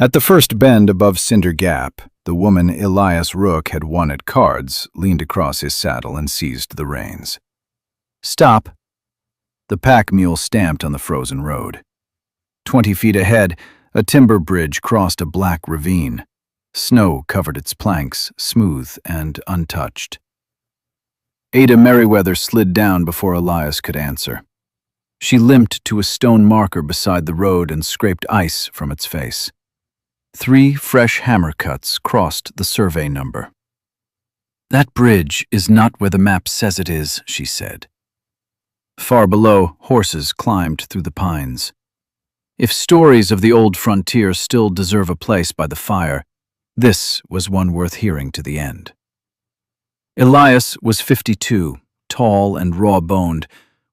At the first bend above Cinder Gap, the woman Elias Rook had won at cards leaned across his saddle and seized the reins. "Stop!" The pack mule stamped on the frozen road. 20 feet ahead, a timber bridge crossed a black ravine. Snow covered its planks, smooth and untouched. Ada Merriweather slid down before Elias could answer. She limped to a stone marker beside the road and scraped ice from its face. 3 fresh hammer cuts crossed the survey number. "That bridge is not where the map says it is," she said. Far below, horses climbed through the pines. If stories of the old frontier still deserve a place by the fire, this was one worth hearing to the end. Elias was 52, tall and raw-boned,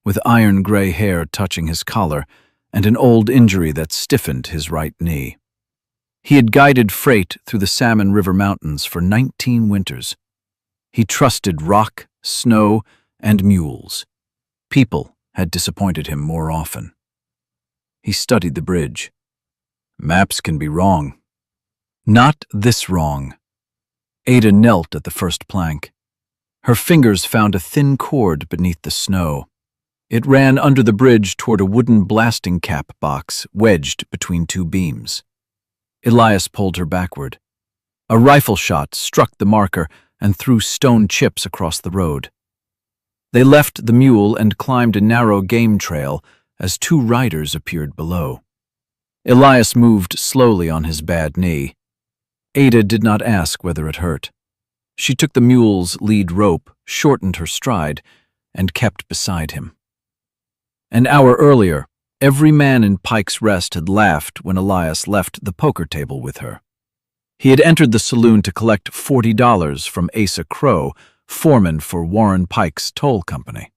with iron-gray hair touching his collar and an old injury that stiffened his right knee. He had guided freight through the Salmon River Mountains for 19 winters. He trusted rock, snow, and mules. People had disappointed him more often. He studied the bridge. Maps can be wrong. Not this wrong. Ada knelt at the first plank. Her fingers found a thin cord beneath the snow. It ran under the bridge toward a wooden blasting cap box wedged between 2 beams. Elias pulled her backward. A rifle shot struck the marker and threw stone chips across the road. They left the mule and climbed a narrow game trail as 2 riders appeared below. Elias moved slowly on his bad knee. Ada did not ask whether it hurt. She took the mule's lead rope, shortened her stride, and kept beside him. An hour earlier, every man in Pike's Rest had laughed when Elias left the poker table with her. He had entered the saloon to collect $40 from Asa Crow, foreman for Warren Pike's toll company.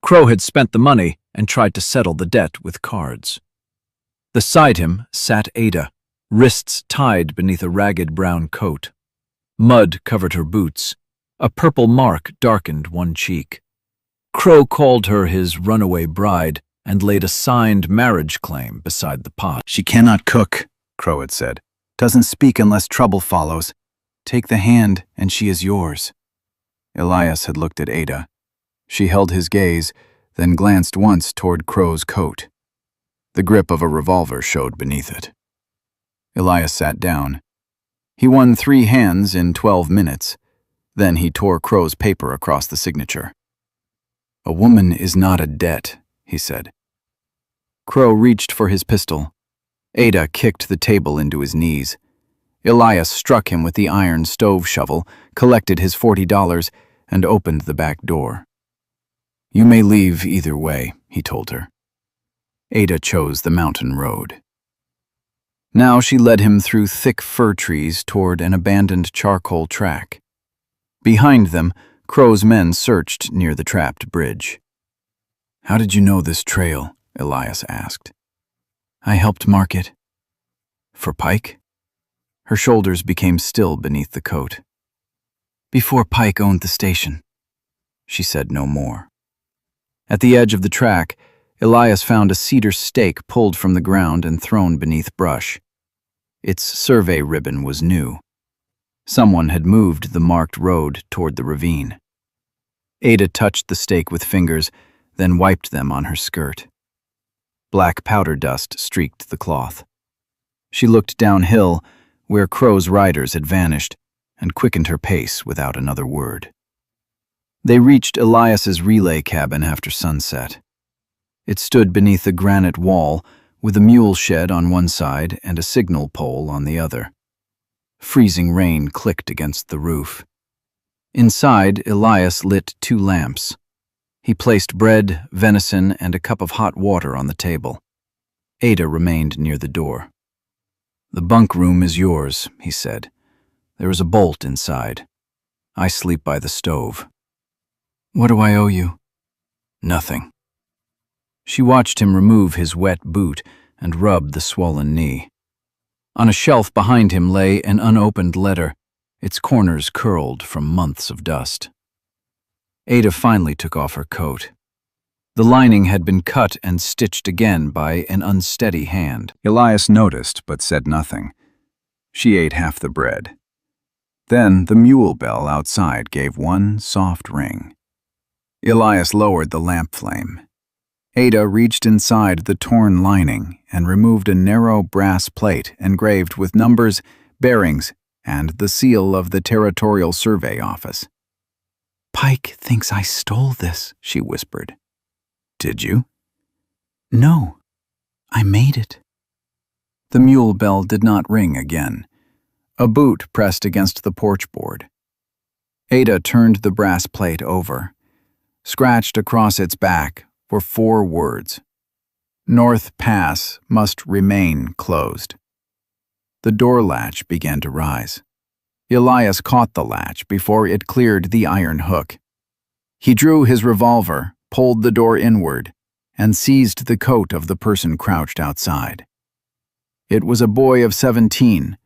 Crow had spent the money and tried to settle the debt with cards. Beside him sat Ada, wrists tied beneath a ragged brown coat. Mud covered her boots. A purple mark darkened one cheek. Crow called her his runaway bride and laid a signed marriage claim beside the pot. "She cannot cook," Crow had said. "Doesn't speak unless trouble follows. Take the hand and she is yours." Elias had looked at Ada. She held his gaze, then glanced once toward Crow's coat. The grip of a revolver showed beneath it. Elias sat down. He won 3 hands in 12 minutes. Then he tore Crow's paper across the signature. "A woman is not a debt," he said. Crow reached for his pistol. Ada kicked the table into his knees. Elias struck him with the iron stove shovel, collected his $40, and opened the back door. "You may leave either way," he told her. Ada chose the mountain road. Now she led him through thick fir trees toward an abandoned charcoal track. Behind them, Crow's men searched near the trapped bridge. "How did you know this trail?" Elias asked. "I helped mark it." "For Pike?" Her shoulders became still beneath the coat. "Before Pike owned the station." She said no more. At the edge of the track, Elias found a cedar stake pulled from the ground and thrown beneath brush. Its survey ribbon was new. Someone had moved the marked road toward the ravine. Ada touched the stake with fingers, then wiped them on her skirt. Black powder dust streaked the cloth. She looked downhill, where Crow's riders had vanished, and quickened her pace without another word. They reached Elias's relay cabin after sunset. It stood beneath a granite wall, with a mule shed on one side and a signal pole on the other. Freezing rain clicked against the roof. Inside, Elias lit 2 lamps. He placed bread, venison, and a cup of hot water on the table. Ada remained near the door. "The bunk room is yours," he said. "There is a bolt inside. I sleep by the stove." "What do I owe you?" "Nothing." She watched him remove his wet boot and rub the swollen knee. On a shelf behind him lay an unopened letter, its corners curled from months of dust. Ada finally took off her coat. The lining had been cut and stitched again by an unsteady hand. Elias noticed but said nothing. She ate half the bread. Then the mule bell outside gave one soft ring. Elias lowered the lamp flame. Ada reached inside the torn lining and removed a narrow brass plate engraved with numbers, bearings, and the seal of the Territorial Survey Office. "Pike thinks I stole this," she whispered. "Did you?" "No, I made it." The mule bell did not ring again. A boot pressed against the porch board. Ada turned the brass plate over. Scratched across its back were 4 words. North Pass must remain closed. The door latch began to rise. Elias caught the latch before it cleared the iron hook. He drew his revolver, pulled the door inward, and seized the coat of the person crouched outside. It was a boy of 17.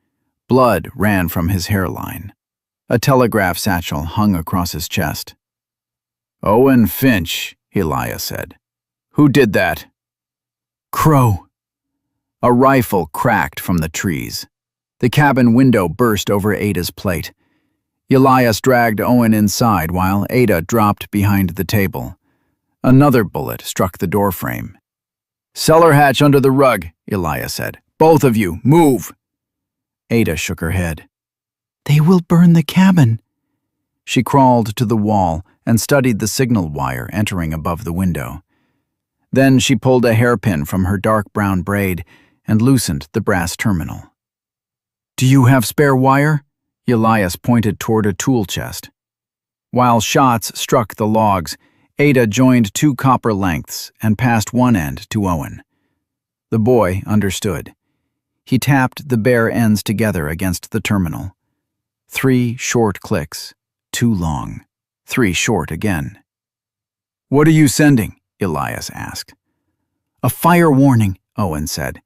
Blood ran from his hairline. A telegraph satchel hung across his chest. "Owen Finch," Elias said. "Who did that?" "Crow." A rifle cracked from the trees. The cabin window burst over Ada's plate. Elias dragged Owen inside while Ada dropped behind the table. Another bullet struck the doorframe. "Cellar hatch under the rug," Elias said. "Both of you, move!" Ada shook her head. "They will burn the cabin." She crawled to the wall and studied the signal wire entering above the window. Then she pulled a hairpin from her dark brown braid and loosened the brass terminal. "Do you have spare wire?" Elias pointed toward a tool chest. While shots struck the logs, Ada joined 2 copper lengths and passed one end to Owen. The boy understood. He tapped the bare ends together against the terminal. 3 short clicks, 2 long, 3 short again. "What are you sending?" Elias asked. "A fire warning," Owen said.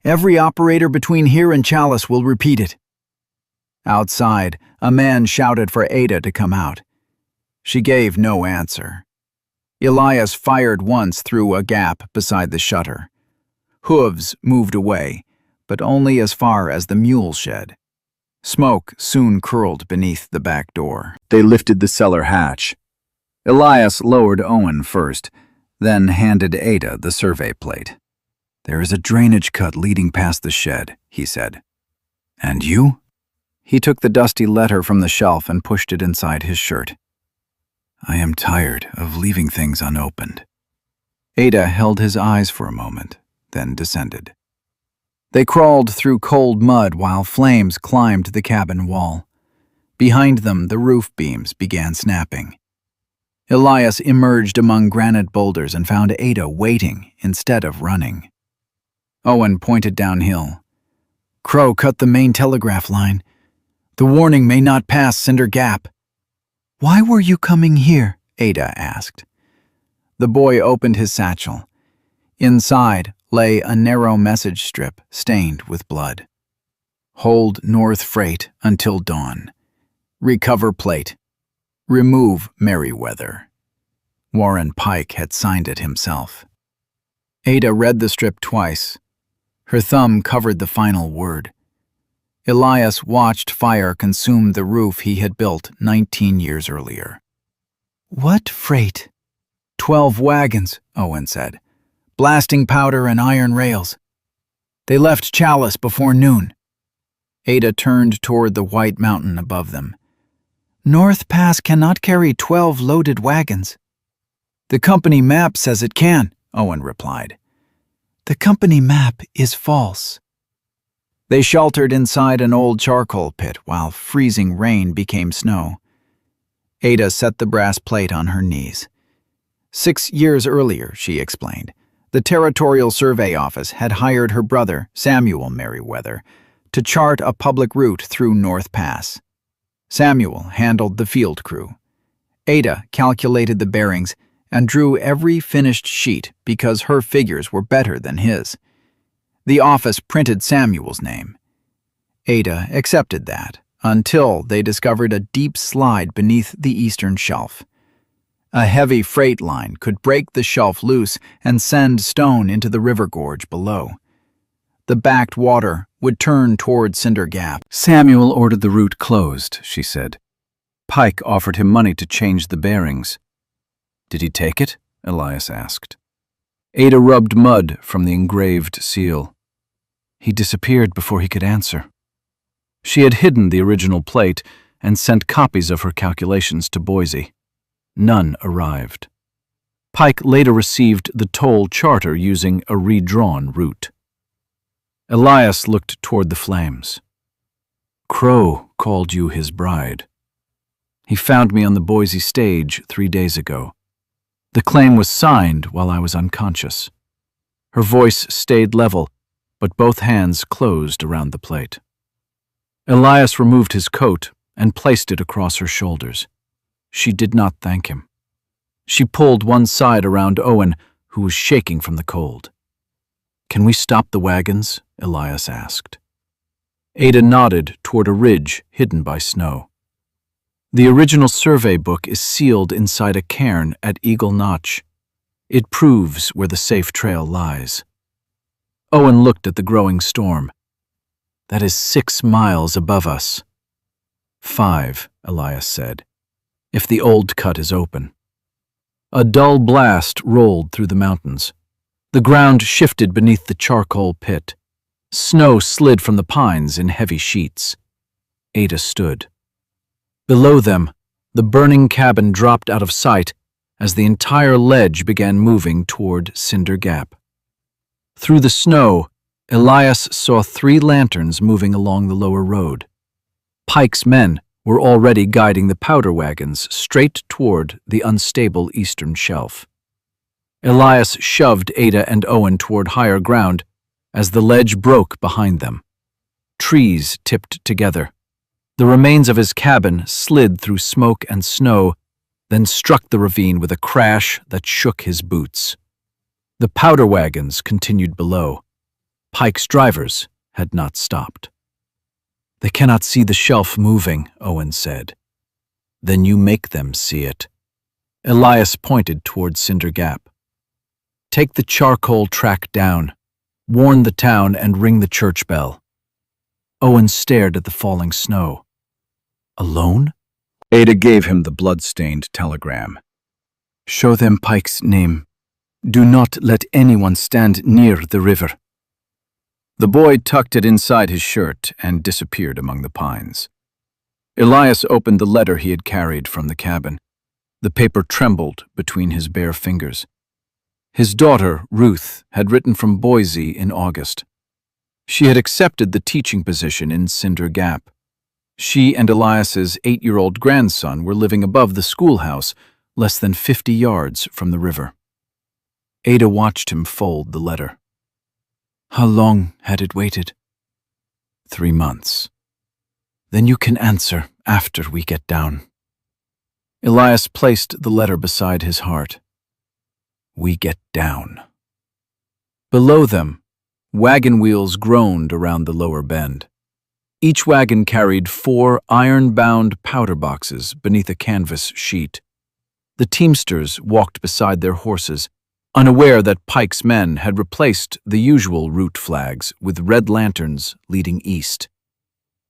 "Every operator between here and Chalice will repeat it." Outside, a man shouted for Ada to come out. She gave no answer. Elias fired once through a gap beside the shutter. Hooves moved away, but only as far as the mule shed. Smoke soon curled beneath the back door. They lifted the cellar hatch. Elias lowered Owen first, then handed Ada the survey plate. "There is a drainage cut leading past the shed," he said. "And you?" He took the dusty letter from the shelf and pushed it inside his shirt. "I am tired of leaving things unopened." Ada held his eyes for a moment, then descended. They crawled through cold mud while flames climbed the cabin wall. Behind them, the roof beams began snapping. Elias emerged among granite boulders and found Ada waiting instead of running. Owen pointed downhill. "Crow cut the main telegraph line. The warning may not pass Cinder Gap." "Why were you coming here?" Ada asked. The boy opened his satchel. Inside lay a narrow message strip stained with blood. "Hold North Freight until dawn. Recover plate. Remove Merriweather." Warren Pike had signed it himself. Ada read the strip twice. Her thumb covered the final word. Elias watched fire consume the roof he had built 19 years earlier. "What freight?" 12 wagons, Owen said. Blasting powder and iron rails. They left Chalice before noon. Ada turned toward the white mountain above them. "North Pass cannot carry 12 loaded wagons." "The company map says it can," Owen replied. "The company map is false." They sheltered inside an old charcoal pit while freezing rain became snow. Ada set the brass plate on her knees. 6 years earlier, she explained, the Territorial Survey Office had hired her brother, Samuel Merriweather, to chart a public route through North Pass. Samuel handled the field crew. Ada calculated the bearings and drew every finished sheet because her figures were better than his. The office printed Samuel's name. Ada accepted that until they discovered a deep slide beneath the eastern shelf. A heavy freight line could break the shelf loose and send stone into the river gorge below. the backed water, would turn toward Cinder Gap. Samuel ordered the route closed, she said. Pike offered him money to change the bearings. Did he take it? Elias asked. Ada rubbed mud from the engraved seal. He disappeared before he could answer. She had hidden the original plate and sent copies of her calculations to Boise. None arrived. Pike later received the toll charter using a redrawn route. Elias looked toward the flames. Crow called you his bride. He found me on the Boise stage 3 days ago. The claim was signed while I was unconscious. Her voice stayed level, but both hands closed around the plate. Elias removed his coat and placed it across her shoulders. She did not thank him. She pulled one side around Owen, who was shaking from the cold. Can we stop the wagons? Elias asked. Ada nodded toward a ridge hidden by snow. The original survey book is sealed inside a cairn at Eagle Notch. It proves where the safe trail lies. Owen looked at the growing storm. That is 6 miles above us. 5, Elias said, if the old cut is open. A dull blast rolled through the mountains. The ground shifted beneath the charcoal pit. Snow slid from the pines in heavy sheets. Ada stood. Below them, the burning cabin dropped out of sight as the entire ledge began moving toward Cinder Gap. Through the snow, Elias saw 3 lanterns moving along the lower road. Pike's men were already guiding the powder wagons straight toward the unstable eastern shelf. Elias shoved Ada and Owen toward higher ground as the ledge broke behind them. Trees tipped together. The remains of his cabin slid through smoke and snow, then struck the ravine with a crash that shook his boots. The powder wagons continued below. Pike's drivers had not stopped. They cannot see the shelf moving, Owen said. Then you make them see it. Elias pointed toward Cinder Gap. Take the charcoal track down, warn the town, and ring the church bell. Owen stared at the falling snow. Alone? Ada gave him the blood-stained telegram. Show them Pike's name. Do not let anyone stand near the river. The boy tucked it inside his shirt and disappeared among the pines. Elias opened the letter he had carried from the cabin. The paper trembled between his bare fingers. His daughter, Ruth, had written from Boise in August. She had accepted the teaching position in Cinder Gap. She and Elias's 8-year-old grandson were living above the schoolhouse, less than 50 yards from the river. Ada watched him fold the letter. How long had it waited? 3 months. Then you can answer after we get down. Elias placed the letter beside his heart. We get down. Below them, wagon wheels groaned around the lower bend. Each wagon carried 4 iron-bound powder boxes beneath a canvas sheet. The teamsters walked beside their horses, unaware that Pike's men had replaced the usual route flags with red lanterns leading east.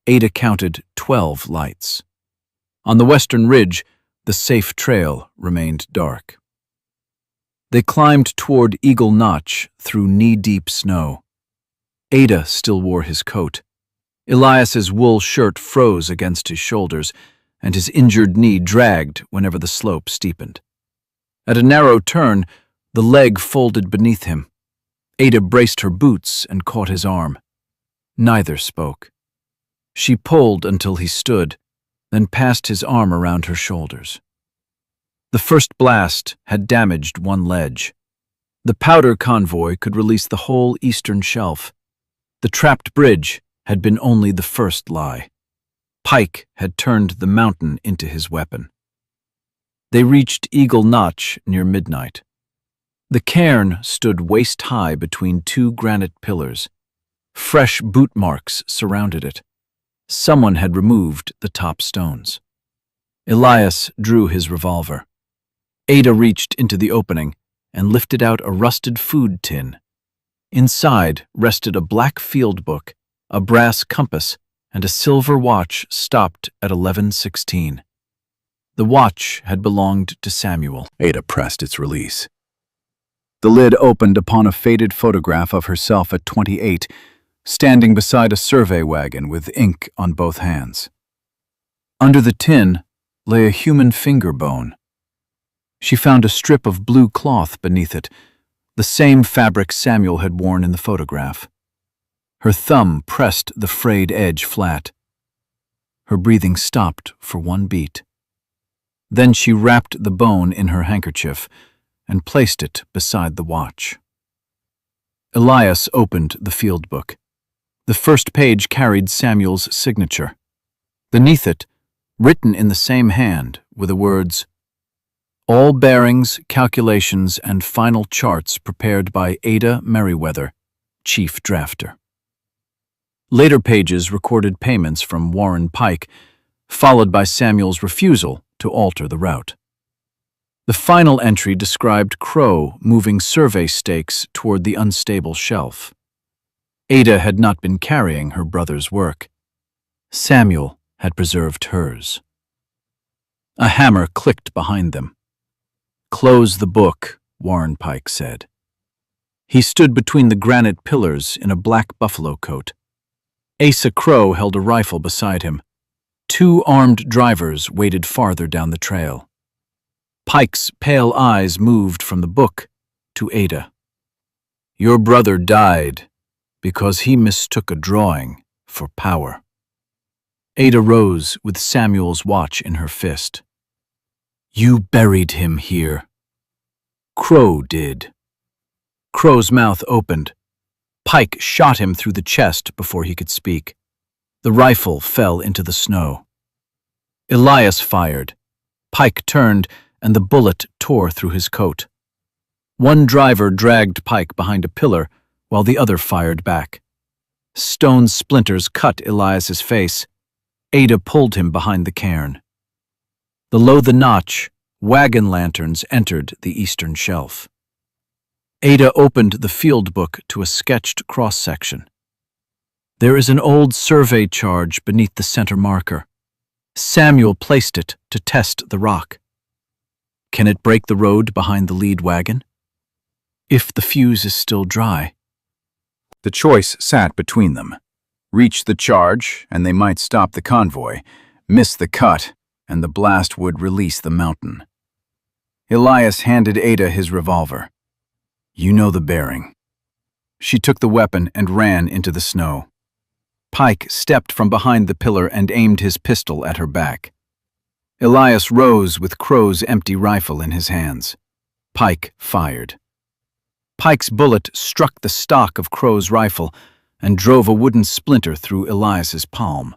Ada counted 12 lights. On the western ridge, the safe trail remained dark. They climbed toward Eagle Notch through knee-deep snow. Ada still wore his coat. Elias's wool shirt froze against his shoulders, and his injured knee dragged whenever the slope steepened. At a narrow turn, the leg folded beneath him. Ada braced her boots and caught his arm. Neither spoke. She pulled until he stood, then passed his arm around her shoulders. The first blast had damaged one ledge. The powder convoy could release the whole eastern shelf. The trapped bridge had been only the first lie. Pike had turned the mountain into his weapon. They reached Eagle Notch near midnight. The cairn stood waist-high between 2 granite pillars. Fresh boot marks surrounded it. Someone had removed the top stones. Elias drew his revolver. Ada reached into the opening and lifted out a rusted food tin. Inside rested a black field book, a brass compass, and a silver watch stopped at 11:16. The watch had belonged to Samuel. Ada pressed its release. The lid opened upon a faded photograph of herself at 28, standing beside a survey wagon with ink on both hands. Under the tin lay a human finger bone. She found a strip of blue cloth beneath it, the same fabric Samuel had worn in the photograph. Her thumb pressed the frayed edge flat. Her breathing stopped for one beat. Then she wrapped the bone in her handkerchief and placed it beside the watch. Elias opened the field book. The first page carried Samuel's signature. Beneath it, written in the same hand, were the words, "All bearings, calculations, and final charts prepared by Ada Merriweather, Chief Drafter." Later pages recorded payments from Warren Pike, followed by Samuel's refusal to alter the route. The final entry described Crow moving survey stakes toward the unstable shelf. Ada had not been carrying her brother's work. Samuel had preserved hers. A hammer clicked behind them. "Close the book," Warren Pike said. He stood between the granite pillars in a black buffalo coat. Asa Crow held a rifle beside him. Two armed drivers waited farther down the trail. Pike's pale eyes moved from the book to Ada. "Your brother died because he mistook a drawing for power." Ada rose with Samuel's watch in her fist. "You buried him here." "Crow did." Crow's mouth opened. Pike shot him through the chest before he could speak. The rifle fell into the snow. Elias fired. Pike turned, and the bullet tore through his coat. One driver dragged Pike behind a pillar, while the other fired back. Stone splinters cut Elias's face. Ada pulled him behind the cairn. Below the notch, wagon lanterns entered the eastern shelf. Ada opened the field book to a sketched cross-section. There is an old survey charge beneath the center marker. Samuel placed it to test the rock. Can it break the road behind the lead wagon? If the fuse is still dry. The choice sat between them. Reach the charge, and they might stop the convoy. Miss the cut, and the blast would release the mountain. Elias handed Ada his revolver. "You know the bearing." She took the weapon and ran into the snow. Pike stepped from behind the pillar and aimed his pistol at her back. Elias rose with Crow's empty rifle in his hands. Pike fired. Pike's bullet struck the stock of Crow's rifle and drove a wooden splinter through Elias's palm.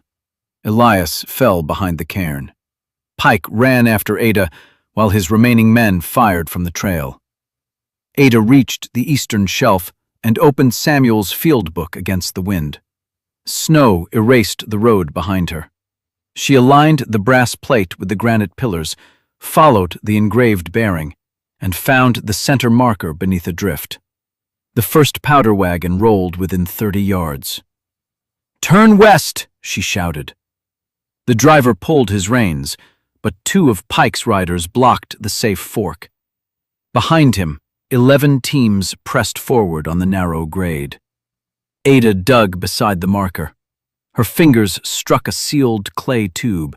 Elias fell behind the cairn. Pike ran after Ada while his remaining men fired from the trail. Ada reached the eastern shelf and opened Samuel's field book against the wind. Snow erased the road behind her. She aligned the brass plate with the granite pillars, followed the engraved bearing, and found the center marker beneath a drift. The first powder wagon rolled within 30 yards. "Turn west!" she shouted. The driver pulled his reins, but two of Pike's riders blocked the safe fork. Behind him, 11 teams pressed forward on the narrow grade. Ada dug beside the marker. Her fingers struck a sealed clay tube.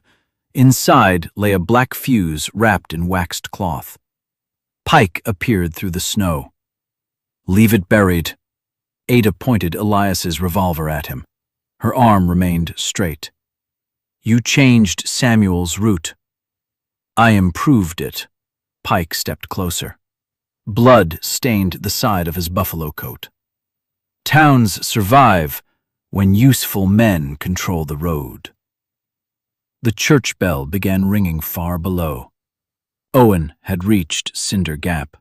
Inside lay a black fuse wrapped in waxed cloth. Pike appeared through the snow. "Leave it buried." Ada pointed Elias's revolver at him. Her arm remained straight. "You changed Samuel's route." "I improved it." Pike stepped closer. Blood stained the side of his buffalo coat. "Towns survive when useful men control the road." The church bell began ringing far below. Owen had reached Cinder Gap.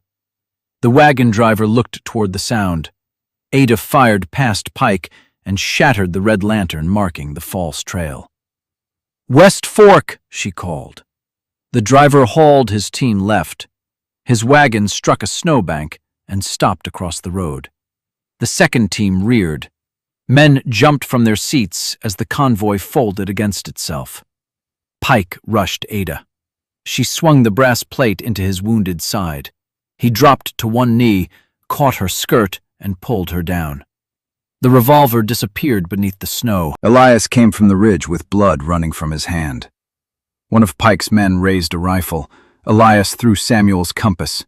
The wagon driver looked toward the sound. Ada fired past Pike and shattered the red lantern marking the false trail. "West Fork!" she called. The driver hauled his team left. His wagon struck a snowbank and stopped across the road. The second team reared. Men jumped from their seats as the convoy folded against itself. Pike rushed Ada. She swung the brass plate into his wounded side. He dropped to one knee, caught her skirt, and pulled her down. The revolver disappeared beneath the snow. Elias came from the ridge with blood running from his hand. One of Pike's men raised a rifle. Elias threw Samuel's compass.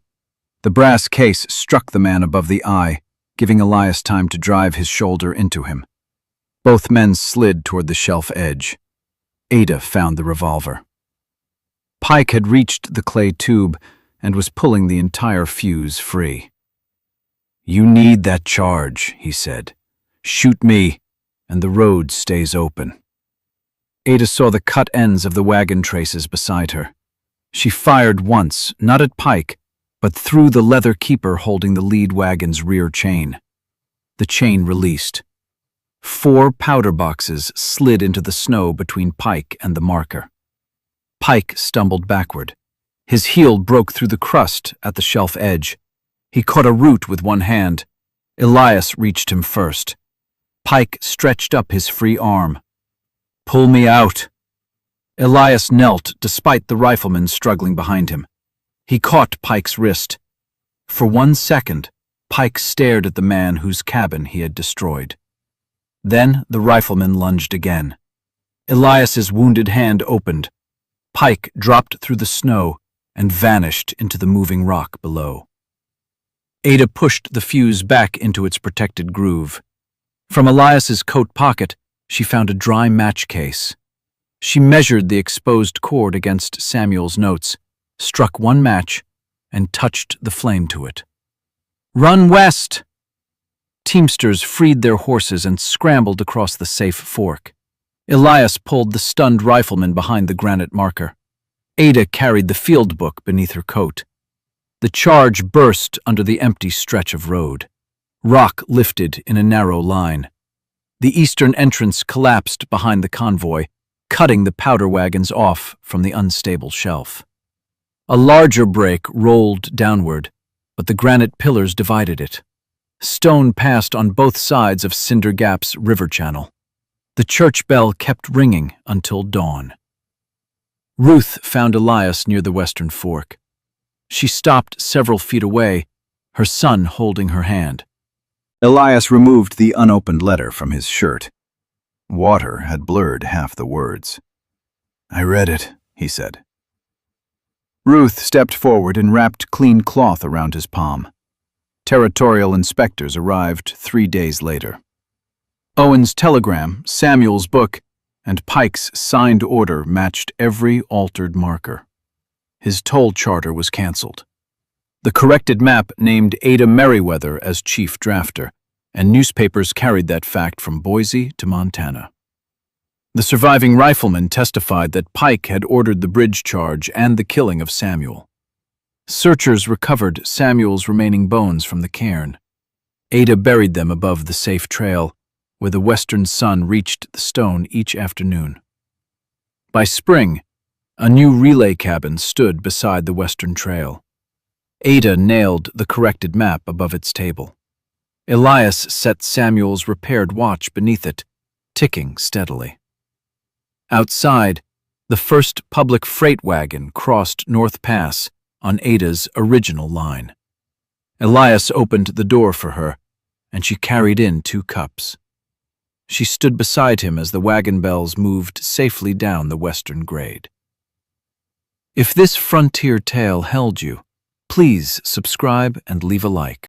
The brass case struck the man above the eye, giving Elias time to drive his shoulder into him. Both men slid toward the shelf edge. Ada found the revolver. Pike had reached the clay tube and was pulling the entire fuse free. "You need that charge," he said. "Shoot me, and the road stays open." Ada saw the cut ends of the wagon traces beside her. She fired once, not at Pike, but through the leather keeper holding the lead wagon's rear chain. The chain released. 4 powder boxes slid into the snow between Pike and the marker. Pike stumbled backward. His heel broke through the crust at the shelf edge. He caught a root with one hand. Elias reached him first. Pike stretched up his free arm. "Pull me out." Elias knelt despite the rifleman struggling behind him. He caught Pike's wrist. For 1 second, Pike stared at the man whose cabin he had destroyed. Then the rifleman lunged again. Elias's wounded hand opened. Pike dropped through the snow and vanished into the moving rock below. Ada pushed the fuse back into its protected groove. From Elias's coat pocket, she found a dry match case. She measured the exposed cord against Samuel's notes, struck one match, and touched the flame to it. "Run west!" Teamsters freed their horses and scrambled across the safe fork. Elias pulled the stunned rifleman behind the granite marker. Ada carried the field book beneath her coat. The charge burst under the empty stretch of road. Rock lifted in a narrow line. The eastern entrance collapsed behind the convoy, cutting the powder wagons off from the unstable shelf. A larger break rolled downward, but the granite pillars divided it. Stone passed on both sides of Cinder Gap's river channel. The church bell kept ringing until dawn. Ruth found Elias near the western fork. She stopped several feet away, her son holding her hand. Elias removed the unopened letter from his shirt. Water had blurred half the words. "I read it," he said. Ruth stepped forward and wrapped clean cloth around his palm. Territorial inspectors arrived 3 days later. Owen's telegram, Samuel's book, and Pike's signed order matched every altered marker. His toll charter was canceled. The corrected map named Ada Merriweather as chief drafter, and newspapers carried that fact from Boise to Montana. The surviving rifleman testified that Pike had ordered the bridge charge and the killing of Samuel. Searchers recovered Samuel's remaining bones from the cairn. Ada buried them above the safe trail, where the western sun reached the stone each afternoon. By spring, a new relay cabin stood beside the western trail. Ada nailed the corrected map above its table. Elias set Samuel's repaired watch beneath it, ticking steadily. Outside, the first public freight wagon crossed North Pass on Ada's original line. Elias opened the door for her, and she carried in 2 cups. She stood beside him as the wagon bells moved safely down the western grade. If this frontier tale held you, please subscribe and leave a like.